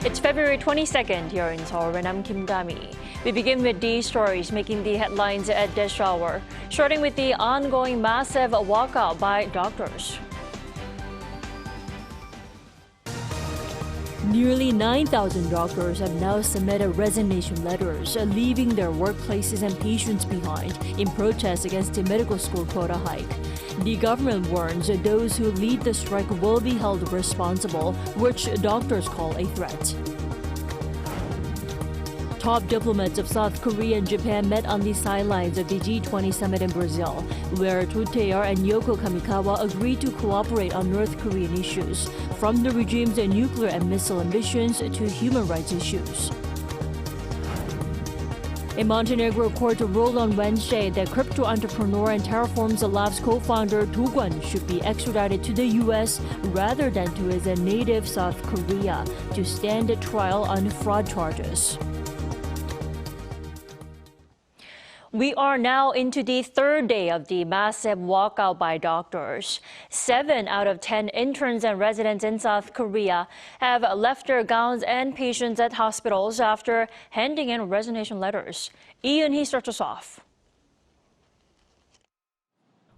It's February 22nd here in Seoul, and I'm Kim Dami. We begin with these stories making the headlines at this hour, starting with the ongoing massive walkout by doctors. Nearly 9,000 doctors have now submitted resignation letters, leaving their workplaces and patients behind in protest against the medical school quota hike. The government warns those who lead the strike will be held responsible, which doctors call a threat. Top diplomats of South Korea and Japan met on the sidelines of the G20 summit in Brazil, where Do Kwon and Yoko Kamikawa agreed to cooperate on North Korean issues, from the regime's nuclear and missile ambitions to human rights issues. A Montenegro court ruled on Wednesday that crypto entrepreneur and Terraform's Labs co-founder Do Kwon should be extradited to the U.S. rather than to his native South Korea to stand trial on fraud charges. We are now into the third day of the massive walkout by doctors. 7 out of 10 interns and residents in South Korea have left their gowns and patients at hospitals after handing in resignation letters. Yoon starts us off.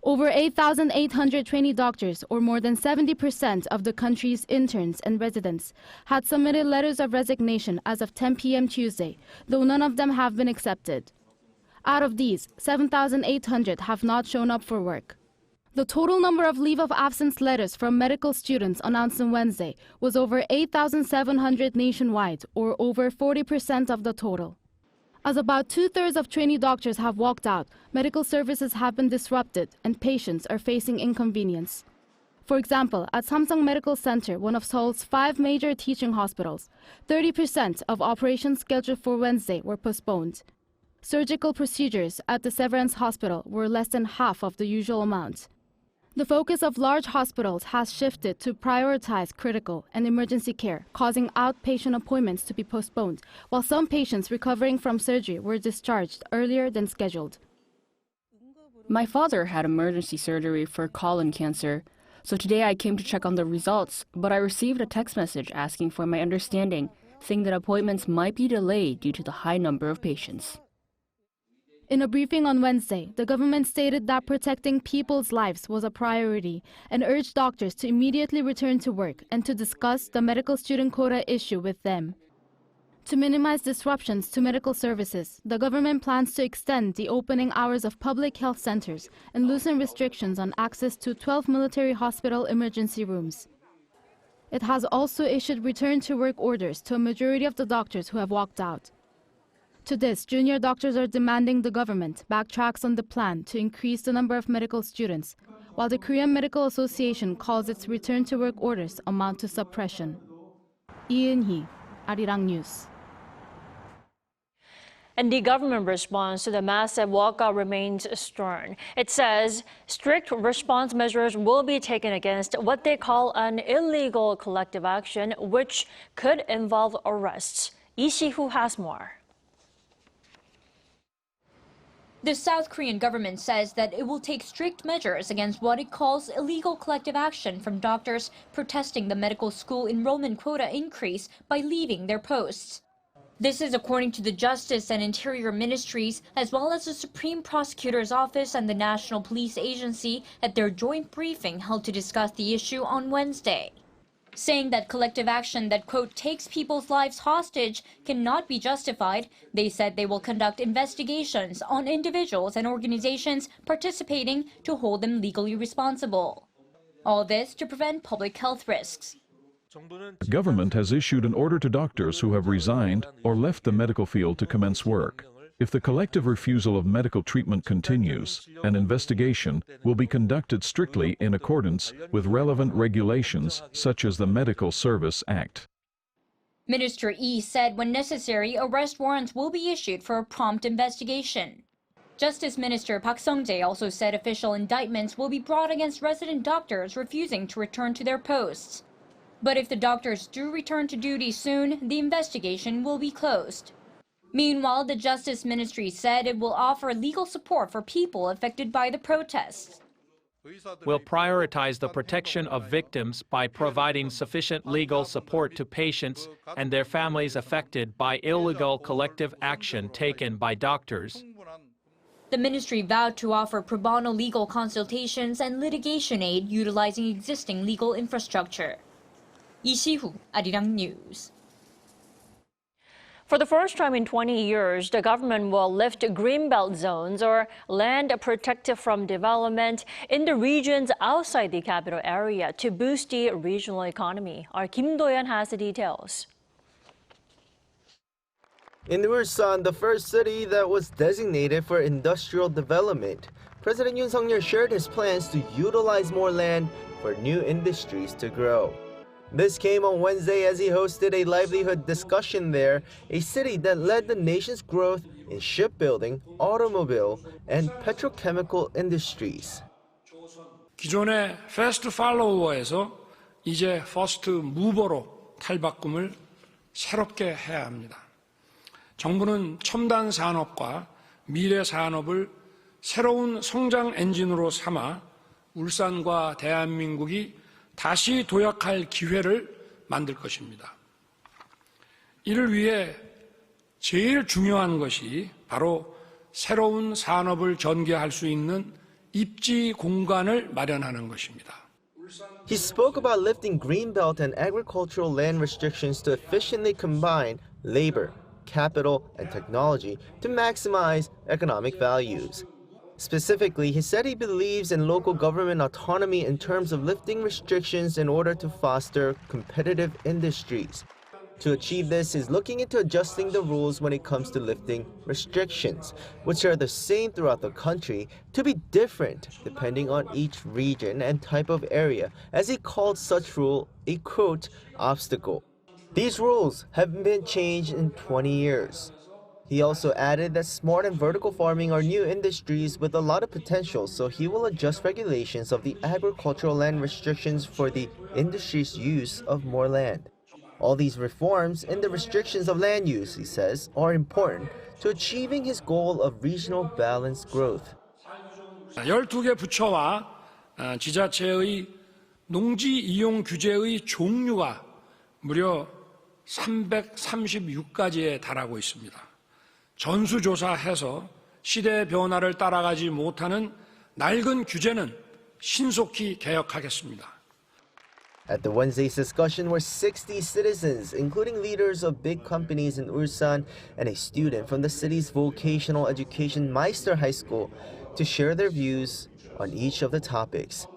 Over 8,800 trainee doctors, or more than 70% of the country's interns and residents, had submitted letters of resignation as of 10 p.m. Tuesday, though none of them have been accepted. Out of these, 7,800 have not shown up for work. The total number of leave of absence letters from medical students announced on Wednesday was over 8,700 nationwide, or over 40% of the total. As about 2/3 of trainee doctors have walked out, medical services have been disrupted and patients are facing inconvenience. For example, at Samsung Medical Center, one of Seoul's 5 major teaching hospitals, 30% of operations scheduled for Wednesday were postponed. Surgical procedures at the Severance Hospital were less than half of the usual amount. The focus of large hospitals has shifted to prioritize critical and emergency care, causing outpatient appointments to be postponed, while some patients recovering from surgery were discharged earlier than scheduled. My father had emergency surgery for colon cancer, so today I came to check on the results, but I received a text message asking for my understanding, saying that appointments might be delayed due to the high number of patients. In a briefing on Wednesday, the government stated that protecting people's lives was a priority and urged doctors to immediately return to work and to discuss the medical student quota issue with them. To minimize disruptions to medical services, the government plans to extend the opening hours of public health centers and loosen restrictions on access to 12 military hospital emergency rooms. It has also issued return-to-work orders to a majority of the doctors who have walked out. To this, junior doctors are demanding the government backtracks on the plan to increase the number of medical students, while the Korean Medical Association calls its return-to-work orders amount to suppression. Yoon, Arirang News. And the government response to the massive walkout remains stern. It says strict response measures will be taken against what they call an illegal collective action, which could involve arrests. Lee Si-hoo has more. The South Korean government says that it will take strict measures against what it calls illegal collective action from doctors protesting the medical school enrollment quota increase by leaving their posts. This is according to the Justice and Interior Ministries, as well as the Supreme Prosecutor's Office and the National Police Agency at their joint briefing held to discuss the issue on Wednesday. Saying that collective action that, quote, takes people's lives hostage cannot be justified, they said they will conduct investigations on individuals and organizations participating to hold them legally responsible. All this to prevent public health risks. The government has issued an order to doctors who have resigned or left the medical field to commence work. If the collective refusal of medical treatment continues, an investigation will be conducted strictly in accordance with relevant regulations such as the Medical Service Act. Minister Lee said when necessary, arrest warrants will be issued for a prompt investigation. Justice Minister Park Sung-jae also said official indictments will be brought against resident doctors refusing to return to their posts. But if the doctors do return to duty soon, the investigation will be closed. Meanwhile, the Justice Ministry said it will offer legal support for people affected by the protests. will prioritize the protection of victims by providing sufficient legal support to patients and their families affected by illegal collective action taken by doctors. The ministry vowed to offer pro bono legal consultations and litigation aid utilizing existing legal infrastructure. 이시후, Arirang News. For the first time in 20 years, the government will lift greenbelt zones or land protected from development in the regions outside the capital area to boost the regional economy. Our Kim Do-yeon has the details. In Ulsan, the first city that was designated for industrial development, President Yoon shared his plans to utilize more land for new industries to grow. This came on Wednesday as he hosted a livelihood discussion there, a city that led the nation's growth in shipbuilding, automobile, and petrochemical industries. 기존의 패스트 팔로워에서 이제 퍼스트 무버로 탈바꿈을 새롭게 해야 합니다. 정부는 첨단 산업과 미래 산업을 새로운 성장 엔진으로 삼아 울산과 대한민국이 다시 도약할 기회를 만들 것입니다. 이를 위해 제일 중요한 것이 바로 새로운 산업을 전개할 수 있는 입지 공간을 마련하는 것입니다. He spoke about lifting greenbelt and agricultural land restrictions to efficiently combine labor, capital, and technology to maximize economic values. Specifically, he said he believes in local government autonomy in terms of lifting restrictions in order to foster competitive industries. To achieve this, he's looking into adjusting the rules when it comes to lifting restrictions, which are the same throughout the country, to be different depending on each region and type of area, as he called such rule a, quote, obstacle. These rules haven't been changed in 20 years. He also added that smart and vertical farming are new industries with a lot of potential, so he will adjust regulations of the agricultural land restrictions for the industry's use of more land. All these reforms and the restrictions of land use, he says, are important to achieving his goal of regional balanced growth. 12개 부처와 지자체의 농지 이용 규제의 종류가 무려 336가지에 달하고 있습니다. 전수조사해서 시대의 변화를 따라가지 못하는 낡은 규제는 신속히 개혁하겠습니다. At the Wednesday's discussion were 60 citizens, including leaders of big companies in Ulsan and a student from the city's vocational education Meister High School, to share their views on each of the topics.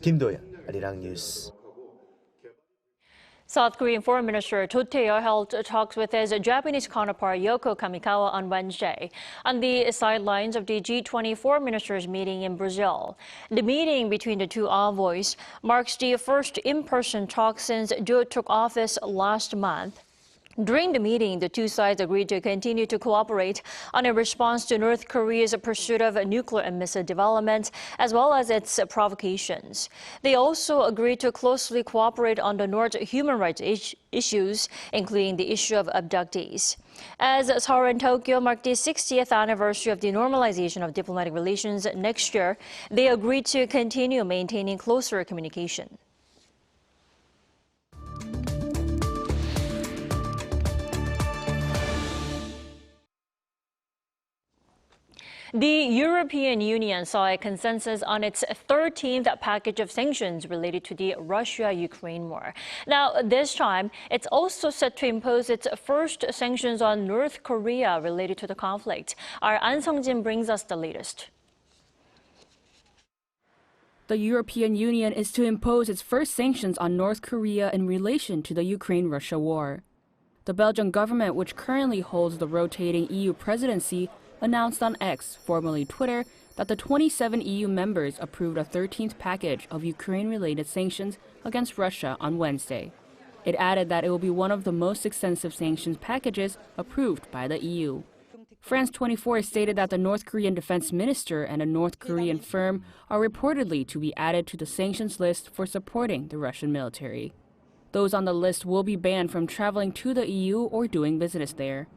Kim Do-yeon, Arirang News. South Korean Foreign Minister Do Kwon held talks with his Japanese counterpart Yoko Kamikawa on Wednesday on the sidelines of the G20 foreign ministers meeting in Brazil. The meeting between the two envoys marks the first in-person talk since Do took office last month. During the meeting, the two sides agreed to continue to cooperate on a response to North Korea's pursuit of nuclear and missile development, as well as its provocations. They also agreed to closely cooperate on the North's human rights issues, including the issue of abductees. As Seoul and Tokyo mark the 60th anniversary of the normalization of diplomatic relations next year, they agreed to continue maintaining closer communication. The European Union saw a consensus on its 13th package of sanctions related to the Russia-Ukraine war. Now, this time, it's also set to impose its first sanctions on North Korea related to the conflict. Our An Sung-jin brings us the latest. The European Union is to impose its first sanctions on North Korea in relation to the Ukraine-Russia war. The Belgian government, which currently holds the rotating EU presidency, announced on X, formerly Twitter, that the 27 EU members approved a 13th package of Ukraine-related sanctions against Russia on Wednesday. It added that it will be one of the most extensive sanctions packages approved by the EU. France 24 stated that the North Korean defense minister and a North Korean firm are reportedly to be added to the sanctions list for supporting the Russian military. Those on the list will be banned from traveling to the EU or doing business there.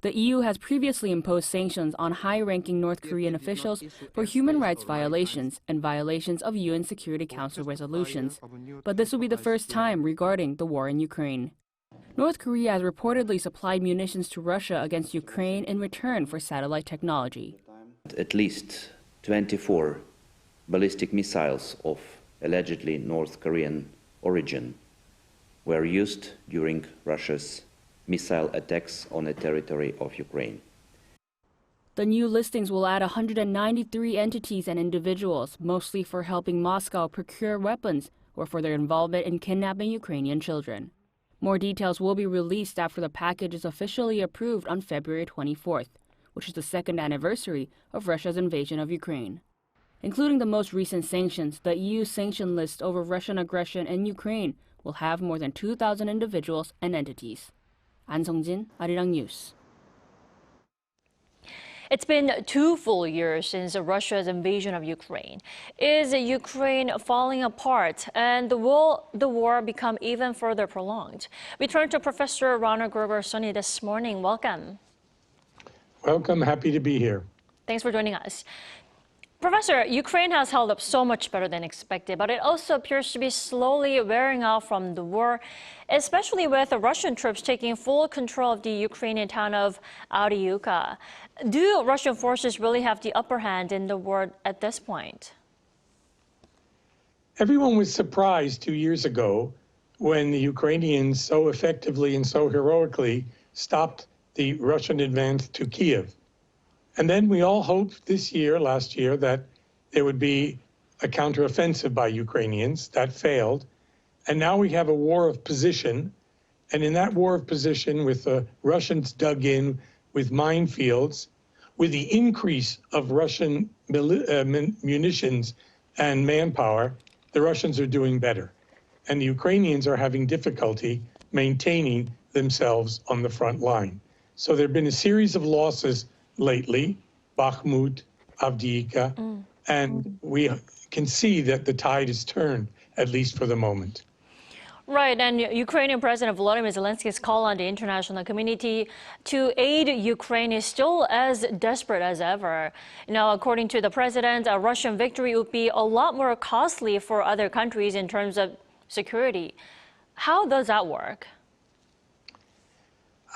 The EU has previously imposed sanctions on high-ranking North Korean officials for human rights violations and violations of UN Security Council resolutions, but this will be the first time regarding the war in Ukraine. North Korea has reportedly supplied munitions to Russia against Ukraine in return for satellite technology. At least 24 ballistic missiles of allegedly North Korean origin were used during Russia's missile attacks on the territory of Ukraine. The new listings will add 193 entities and individuals, mostly for helping Moscow procure weapons or for their involvement in kidnapping Ukrainian children. More details will be released after the package is officially approved on February 24th, which is the second anniversary of Russia's invasion of Ukraine. Including the most recent sanctions, the EU's sanction list over Russian aggression in Ukraine will have more than 2,000 individuals and entities. An Sung-jin, Arirang News. It's been 2 full years since Russia's invasion of Ukraine. Is Ukraine falling apart, and will the war become even further prolonged? We turn to Professor Ronald Grover-Soni this morning. Welcome. Welcome. Happy to be here. Thanks for joining us. Professor, Ukraine has held up so much better than expected, but it also appears to be slowly wearing out from the war, especially with the Russian troops taking full control of the Ukrainian town of Arirang. Do Russian forces really have the upper hand in the war at this point? Everyone was surprised 2 years ago when the Ukrainians so effectively and so heroically stopped the Russian advance to Kiev. And then we all hoped last year, that there would be a counteroffensive by Ukrainians. That failed. And now we have a war of position. And in that war of position, with the Russians dug in with minefields, with the increase of Russian munitions and manpower, the Russians are doing better. And the Ukrainians are having difficulty maintaining themselves on the front line. So there have been a series of losses lately, Bakhmut, Avdiivka, and we can see that the tide has turned, at least for the moment. Right, and Ukrainian President Volodymyr Zelensky's call on the international community to aid Ukraine is still as desperate as ever. Now, according to the president, a Russian victory would be a lot more costly for other countries in terms of security. How does that work?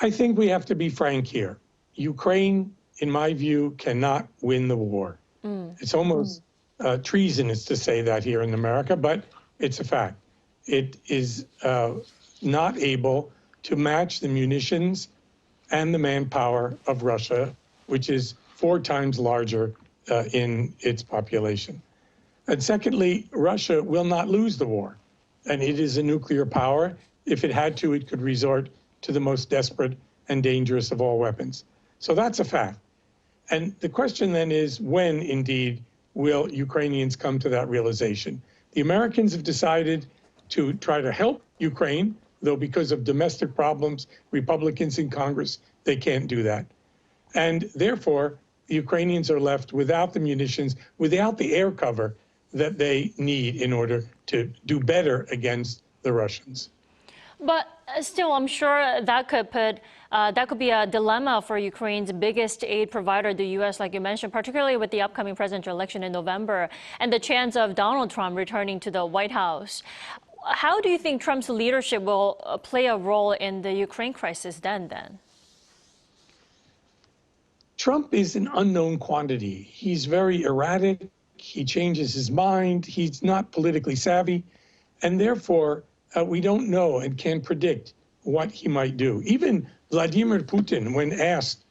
I think we have to be frank here. Ukraine, in my view, cannot win the war. It's almost treasonous to say that here in America, but it's a fact. It is not able to match the munitions and the manpower of Russia, which is 4 times larger in its population. And secondly, Russia will not lose the war. And it is a nuclear power. If it had to, it could resort to the most desperate and dangerous of all weapons. So that's a fact. And the question then is, when indeed will Ukrainians come to that realization? The Americans have decided to try to help Ukraine, though because of domestic problems, Republicans in Congress, they can't do that. And therefore, the Ukrainians are left without the munitions, without the air cover that they need in order to do better against the Russians. But still, I'm sure that could be a dilemma for Ukraine's biggest aid provider, the U.S., like you mentioned, particularly with the upcoming presidential election in November and the chance of Donald Trump returning to the White House. How do you think Trump's leadership will play a role in the Ukraine crisis then? Trump is an unknown quantity. He's very erratic. He changes his mind. He's not politically savvy. And therefore, we don't know and can't predict what he might do. Even Vladimir Putin, when asked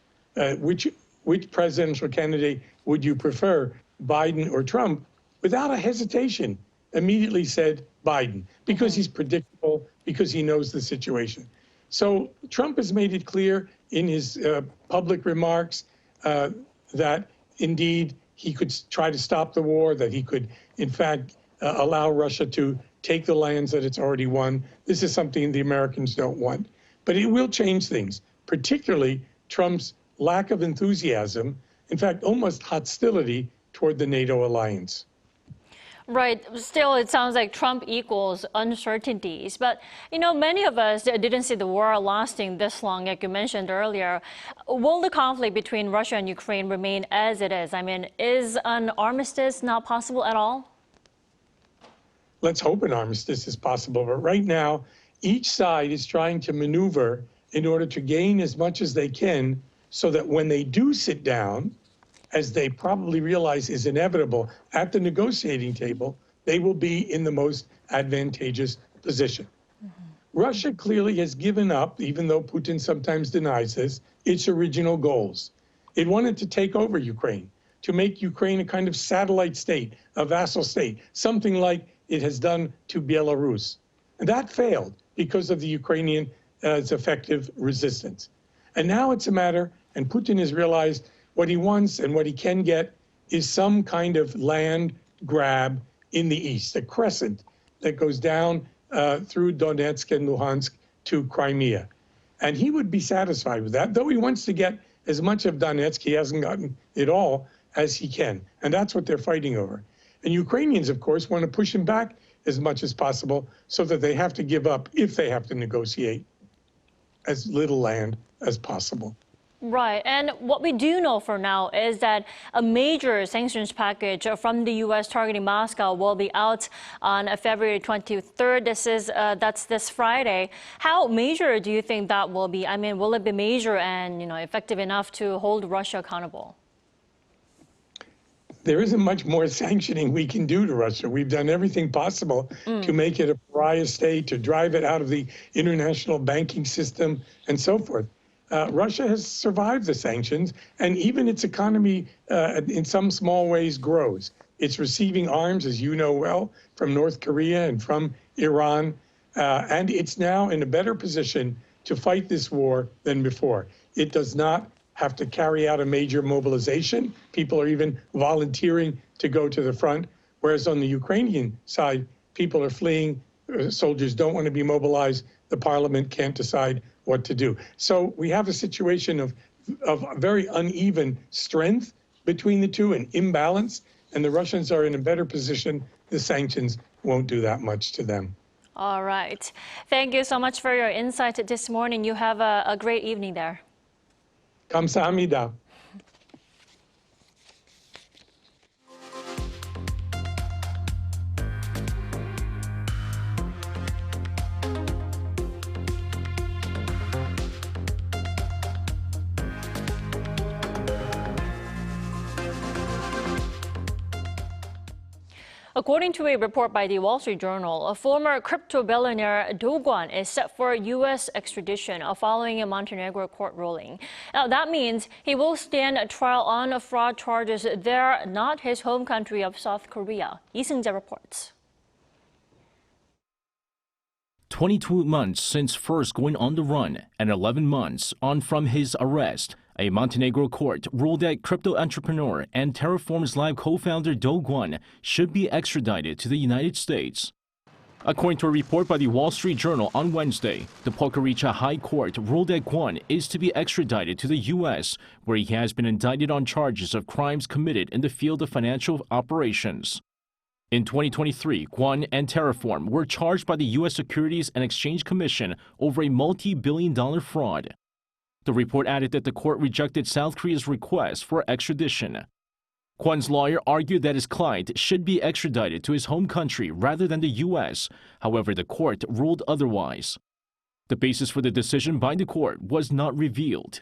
which presidential candidate would you prefer, Biden or Trump, without a hesitation, immediately said Biden, because he's predictable, because he knows the situation. So Trump has made it clear in his public remarks that indeed he could try to stop the war, that he could, in fact, allow Russia to take the lands that it's already won. This is something the Americans don't want. But it will change things, particularly Trump's lack of enthusiasm, in fact, almost hostility toward the NATO alliance. Right. Still, it sounds like Trump equals uncertainties. But, many of us didn't see the war lasting this long, like you mentioned earlier. Will the conflict between Russia and Ukraine remain as it is? I mean, is an armistice not possible at all? Let's hope an armistice is possible. But right now, each side is trying to maneuver in order to gain as much as they can so that when they do sit down, as they probably realize is inevitable at the negotiating table, they will be in the most advantageous position. Russia clearly has given up, even though Putin sometimes denies this, its original goals. It wanted to take over Ukraine, to make Ukraine a kind of satellite state, a vassal state, something like it has done to Belarus. And that failed because of the Ukrainian effective resistance. And now it's a matter, and Putin has realized what he wants and what he can get is some kind of land grab in the east, a crescent that goes down through Donetsk and Luhansk to Crimea. And he would be satisfied with that, though he wants to get as much of Donetsk, he hasn't gotten it all, as he can. And that's what they're fighting over. And Ukrainians, of course, want to push him back as much as possible so that they have to give up, if they have to negotiate, as little land as possible. Right. And what we do know for now is that a major sanctions package from the U.S. targeting Moscow will be out on February 23rd. That's this Friday. How major do you think that will be? I mean, will it be major and, effective enough to hold Russia accountable? There isn't much more sanctioning we can do to Russia. We've done everything possible to make it a pariah state, to drive it out of the international banking system, and so forth. Russia has survived the sanctions, and even its economy, in some small ways, grows. It's receiving arms, as you know well, from North Korea and from Iran, and it's now in a better position to fight this war than before. It does not have to carry out a major mobilization. People are even volunteering to go to the front, whereas on the Ukrainian side, people are fleeing. Soldiers don't want to be mobilized. The parliament can't decide what to do. So we have a situation of very uneven strength between the two, an imbalance, and the Russians are in a better position. The sanctions won't do that much to them. All right. Thank you so much for your insight this morning. You have a great evening there. 감사합니다. According to a report by the Wall Street Journal, a former crypto billionaire Do Kwon is set for U.S. extradition following a Montenegro court ruling. Now, that means he will stand trial on fraud charges there, not his home country of South Korea. Lee Seung-jae reports. 22 months since first going on the run and 11 months on from his arrest, a Montenegro court ruled that crypto entrepreneur and Terraform's Lab co-founder Do Kwon should be extradited to the United States. According to a report by the Wall Street Journal on Wednesday, the Podgorica High Court ruled that Kwon is to be extradited to the U.S., where he has been indicted on charges of crimes committed in the field of financial operations. In 2023, Kwon and Terraform were charged by the U.S. Securities and Exchange Commission over a multi-billion-dollar fraud. The report added that the court rejected South Korea's request for extradition. Kwon's lawyer argued that his client should be extradited to his home country rather than the U.S. However, the court ruled otherwise. The basis for the decision by the court was not revealed.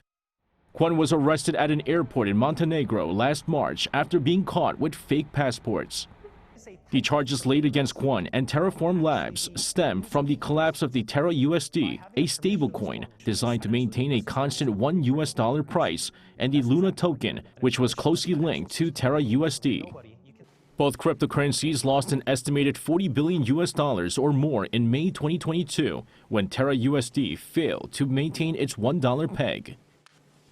Kwon was arrested at an airport in Montenegro last March after being caught with fake passports. The charges laid against Kwon and Terraform Labs stem from the collapse of the Terra USD, a stablecoin designed to maintain a constant $1 price, and the Luna token, which was closely linked to Terra USD. Both cryptocurrencies lost an estimated $40 billion or more in May 2022 when Terra USD failed to maintain its $1 peg.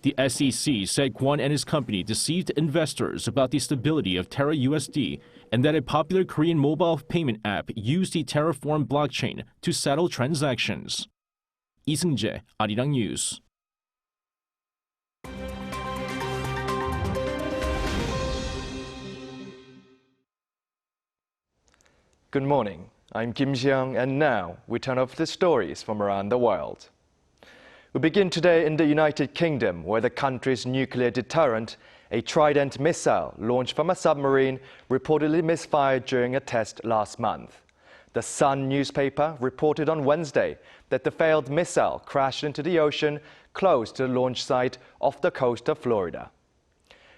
The SEC said Kwon and his company deceived investors about the stability of Terra USD and that a popular Korean mobile payment app used the Terraform blockchain to settle transactions. Lee Seung-jae, Arirang News. Good morning, I'm Kim Jiang, and now we turn over to stories from around the world. We begin today in the United Kingdom, where the country's nuclear deterrent, a Trident missile launched from a submarine, reportedly misfired during a test last month. The Sun newspaper reported on Wednesday that the failed missile crashed into the ocean close to the launch site off the coast of Florida.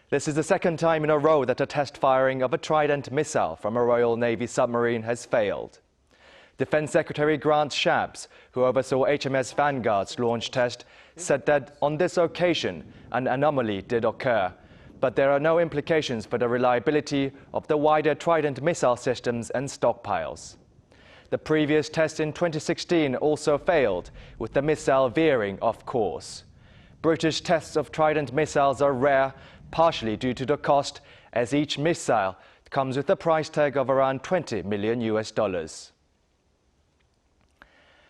This is the second time in a row that a test firing of a Trident missile from a Royal Navy submarine has failed. Defense Secretary Grant Shapps, who oversaw HMS Vanguard's launch test, said that on this occasion an anomaly did occur, but there are no implications for the reliability of the wider Trident missile systems and stockpiles. The previous test in 2016 also failed, with the missile veering off course. British tests of Trident missiles are rare, partially due to the cost, as each missile comes with a price tag of around $20 million.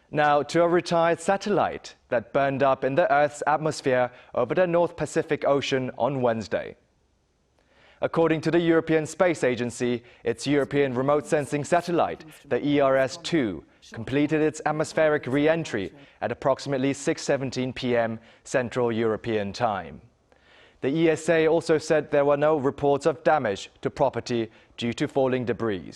Now to a retired satellite that burned up in the Earth's atmosphere over the North Pacific Ocean on Wednesday. According to the European Space Agency, its European remote sensing satellite, the ERS-2, completed its atmospheric re-entry at approximately 6:17 p.m. Central European Time. The ESA also said there were no reports of damage to property due to falling debris.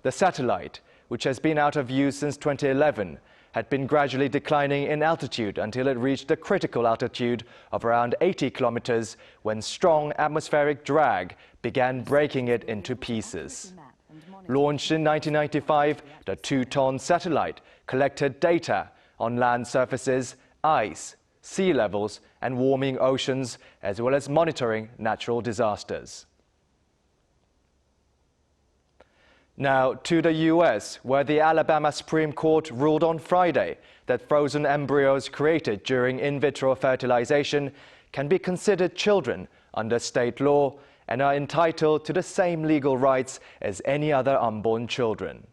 The satellite, which has been out of use since 2011, had been gradually declining in altitude until it reached the critical altitude of around 80 kilometers when strong atmospheric drag began breaking it into pieces. Launched in 1995, the 2-ton satellite collected data on land surfaces, ice, sea levels, and warming oceans, as well as monitoring natural disasters. Now to the U.S., where the Alabama Supreme Court ruled on Friday that frozen embryos created during in vitro fertilization can be considered children under state law and are entitled to the same legal rights as any other unborn children.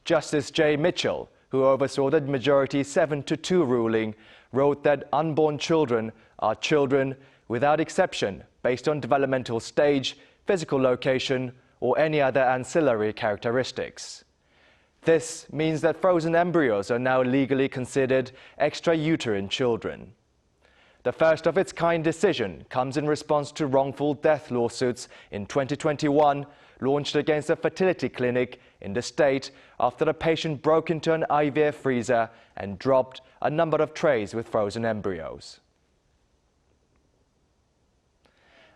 Justice Jay Mitchell, who oversaw the majority 7-2 ruling, wrote that unborn children are children without exception based on developmental stage, physical location, or any other ancillary characteristics. This means that frozen embryos are now legally considered extrauterine children. The first of its kind decision comes in response to wrongful death lawsuits in 2021 launched against a fertility clinic in the state after a patient broke into an IVF freezer and dropped a number of trays with frozen embryos.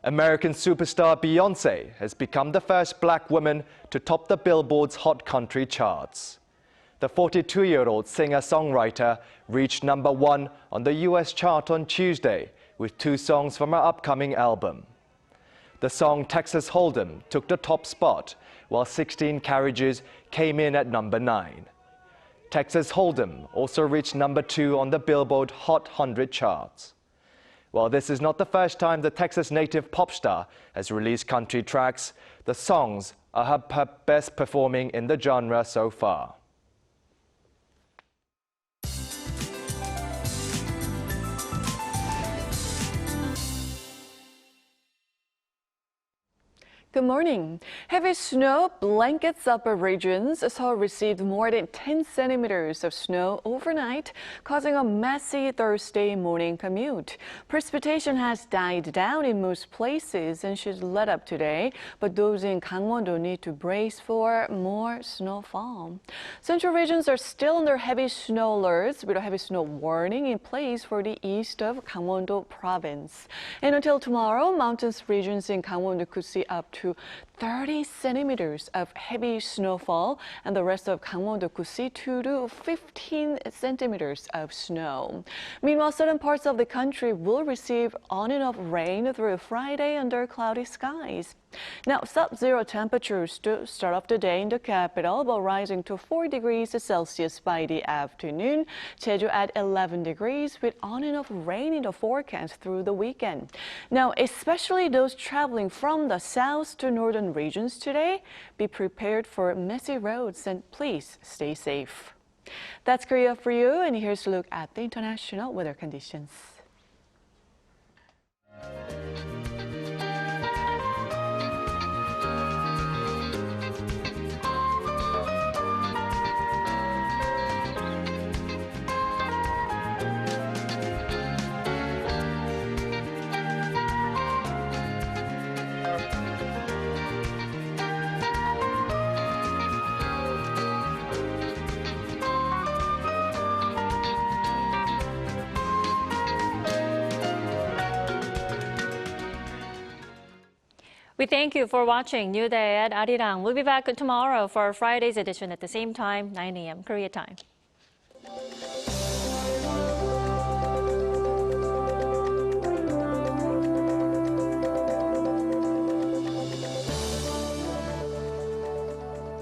American superstar Beyonce has become the first black woman to top the Billboard's Hot Country charts. The 42-year-old singer-songwriter reached #1 on the US chart on Tuesday with 2 songs from her upcoming album. The song Texas Hold'em took the top spot, while 16 Carriages came in at #9. Texas Hold'em also reached #2 on the Billboard Hot 100 charts. While this is not the first time the Texas native pop star has released country tracks, the songs are her best performing in the genre so far. Good morning. Heavy snow blankets upper regions. Seoul received more than 10 centimeters of snow overnight, causing a messy Thursday morning commute. Precipitation has died down in most places and should let up today, but those in Gangwon-do need to brace for more snowfall. Central regions are still under heavy snow alerts, with a heavy snow warning in place for the east of Gangwon-do province. And until tomorrow, mountainous regions in Gangwon-do could see up to 30 centimeters of heavy snowfall, and the rest of Gangwon-do could see 2 to 15 centimeters of snow. Meanwhile, certain parts of the country will receive on and off rain through Friday under cloudy skies. Now, sub-zero temperatures to start off the day in the capital, but rising to 4 degrees Celsius by the afternoon. Jeju at 11 degrees with on and off rain in the forecast through the weekend. Now, especially those traveling from the south to northern regions today, be prepared for messy roads and please stay safe. That's Korea for you, and here's a look at the international weather conditions. We thank you for watching New Day at Arirang. We'll be back tomorrow for Friday's edition at the same time, 9 a.m. Korea time.